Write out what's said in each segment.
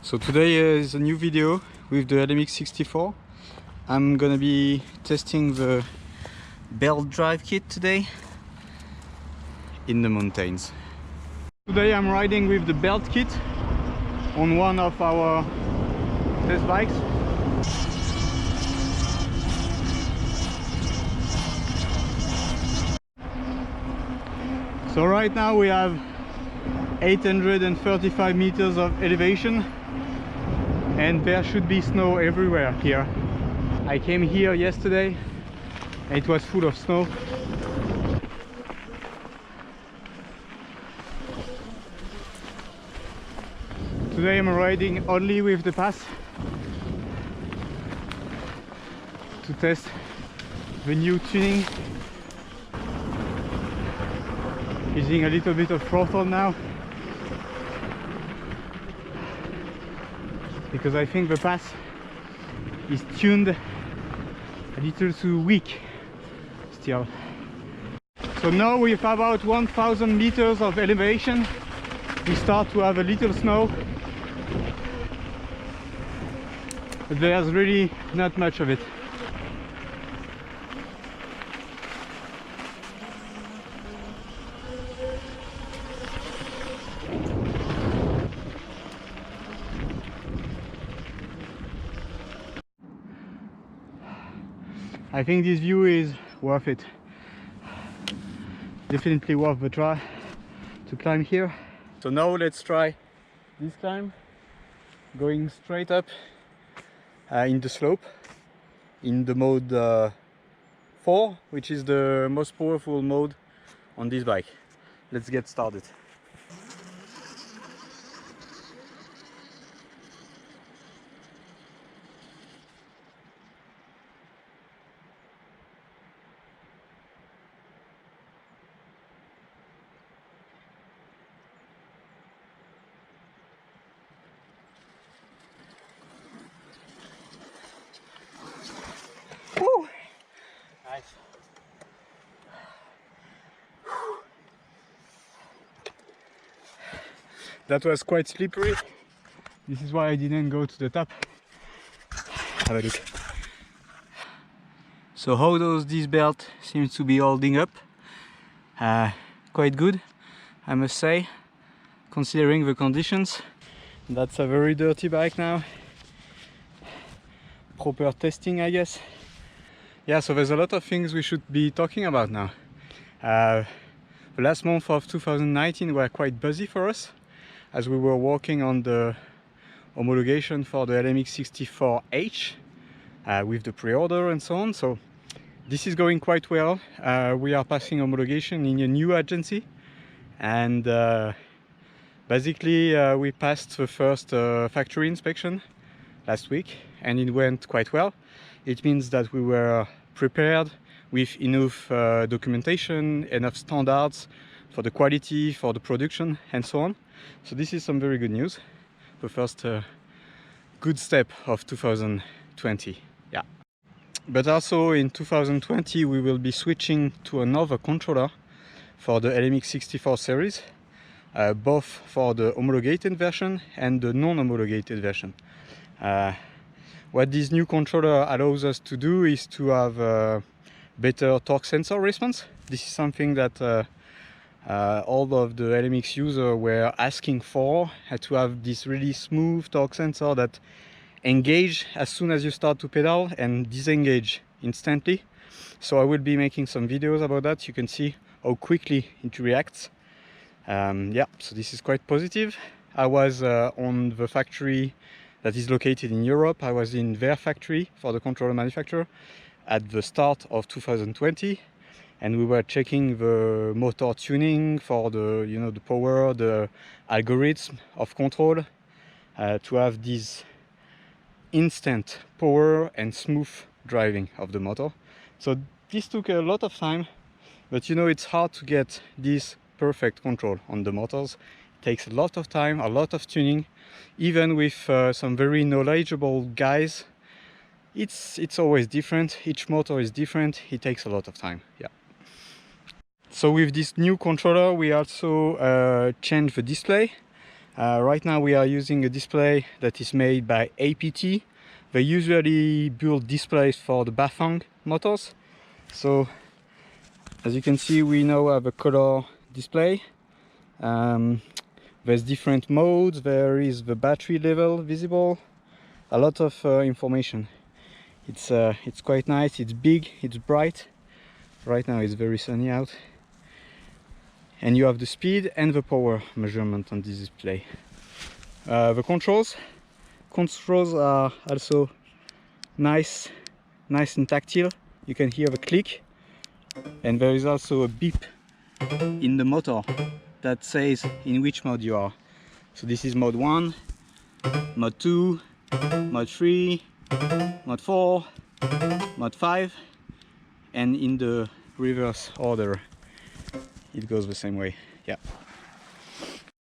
So today is a new video with the LMX64. I'm gonna be testing the belt drive kit today in the mountains. Today I'm riding with the belt kit on one of our test bikes. So right now we have 835 meters of elevation and there should be snow everywhere here. I came here yesterday and it was full of snow. Today I'm riding only with the pass to test the new tuning. Using a little bit of throttle now because I think the pass is tuned a little too weak still. So now with about 1000 meters of elevation we start to have a little snow, but there's really not much of it. I think this view is worth it. Definitely worth the try to climb here. So now let's try this climb, going straight up in the slope in the mode 4, which is the most powerful mode on this bike. Let's get started. Woo! Nice. That was quite slippery. This is why I didn't go to the top. Have a look. So how does this belt seems to be holding up? Quite good, I must say, considering the conditions. That's a very dirty bike now. Proper testing, I guess. Yeah, so there's a lot of things we should be talking about now. The last month of 2019 were quite busy for us as we were working on the homologation for the LMX64H with the pre-order and so on. So this is going quite well. We are passing homologation in a new agency, and basically we passed the first factory inspection last week and it went quite well. It means that we were prepared with enough documentation, enough standards for the quality, for the production and so on. So this is some very good news. The first good step of 2020. Yeah. But also in 2020 we will be switching to another controller for the LMX64 series, both for the homologated version and the non-homologated version. What this new controller allows us to do is to have better torque sensor response. This is something that all of the LMX users were asking for, to have this really smooth torque sensor that engage as soon as you start to pedal and disengage instantly. So I will be making some videos about that. You can see how quickly it reacts. Yeah, so this is quite positive. I was on the factory that is located in Europe. I was in their factory for the controller manufacturer at the start of 2020, and we were checking the motor tuning for the, you know, the power, the algorithm of control, to have this instant power and smooth driving of the motor. So this took a lot of time, but you know, it's hard to get this perfect control on the motors. It takes a lot of time, a lot of tuning. Even with some very knowledgeable guys, it's always different. Each motor is different. It takes a lot of time. Yeah. So with this new controller we also changed the display. Right now we are using a display that is made by APT. They usually build displays for the Bafang motors. So as you can see, we now have a color display. There's different modes, there is the battery level visible, a lot of information. It's quite nice, it's big, it's bright. Right now it's very sunny out. And you have the speed and the power measurement on this display. The controls are also nice and tactile. You can hear the click, and there is also a beep in the motor that says in which mode you are. So this is mode 1, mode 2, mode 3, mode 4, mode 5, and in the reverse order it goes the same way. Yeah.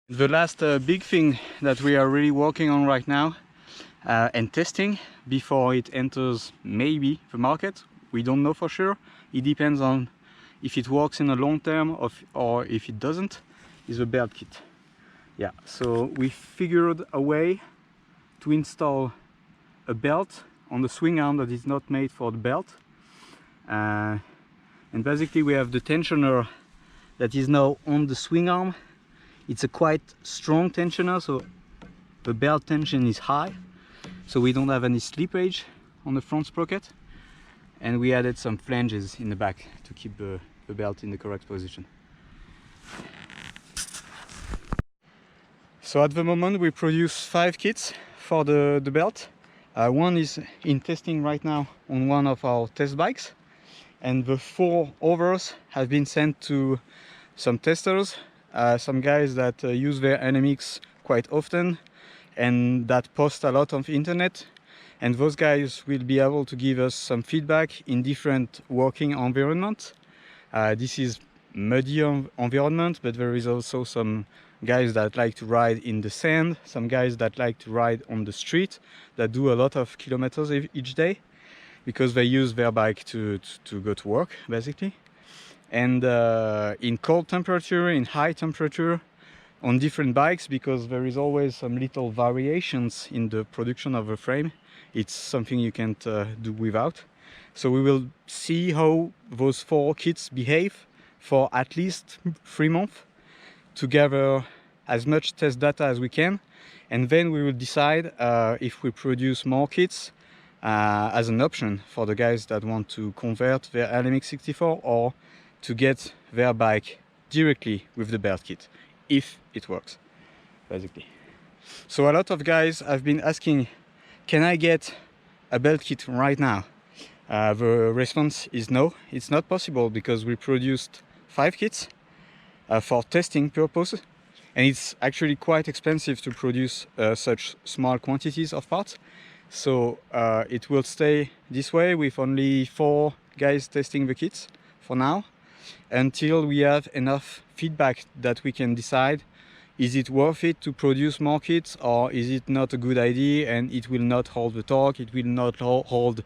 The last big thing that we are really working on right now and testing before it enters maybe the market, we don't know for sure, it depends on if it works in the long term or if it doesn't, is the belt kit. Yeah, so we figured a way to install a belt on the swing arm that is not made for the belt, and basically we have the tensioner that is now on the swing arm. It's a quite strong tensioner, so the belt tension is high, so we don't have any slippage on the front sprocket, and we added some flanges in the back to keep the belt in the correct position. So at the moment we produce 5 kits for the belt. One is in testing right now on one of our test bikes, and the 4 others have been sent to some testers, some guys that use their NMX quite often and that post a lot on the internet, and those guys will be able to give us some feedback in different working environments. This is muddy environment, but there is also some guys that like to ride in the sand, some guys that like to ride on the street, that do a lot of kilometers each day because they use their bike to go to work basically. And in cold temperature, in high temperature, on different bikes, because there is always some little variations in the production of a frame, it's something you can't do without. So we will see how those 4 kits behave for at least 3 months to gather as much test data as we can, and then we will decide if we produce more kits as an option for the guys that want to convert their LMX64 or to get their bike directly with the belt kit, if it works, basically. So a lot of guys have been asking, can I get a belt kit right now? The response is no, it's not possible, because we produced 5 kits for testing purposes, and it's actually quite expensive to produce such small quantities of parts. So it will stay this way with only 4 guys testing the kits for now, until we have enough feedback that we can decide, is it worth it to produce more kits, or is it not a good idea and it will not hold the torque, it will not hold.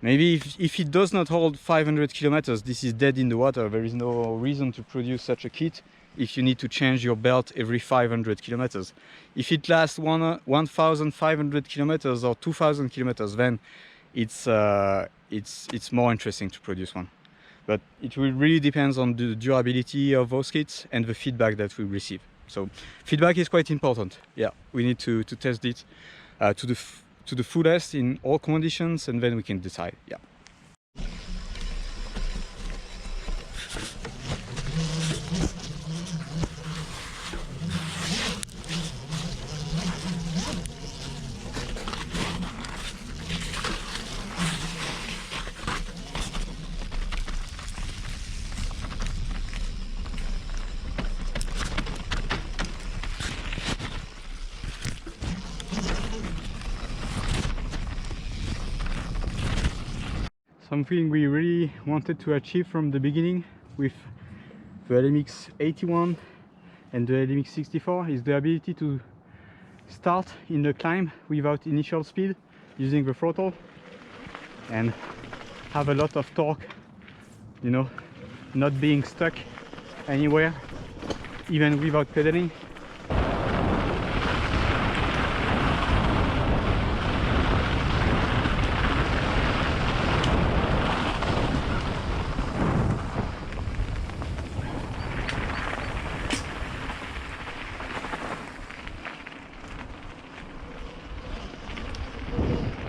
Maybe if it does not hold 500 kilometers, this is dead in the water. There is no reason to produce such a kit if you need to change your belt every 500 kilometers. If it lasts 1,500 kilometers or 2,000 kilometers, then it's more interesting to produce one. But it will really depends on the durability of those kits and the feedback that we receive. So feedback is quite important. Yeah, we need to test it to the fullest in all conditions, and then we can decide. Yeah. Something we really wanted to achieve from the beginning with the LMX81 and the LMX64 is the ability to start in the climb without initial speed using the throttle and have a lot of torque, you know, not being stuck anywhere even without pedaling.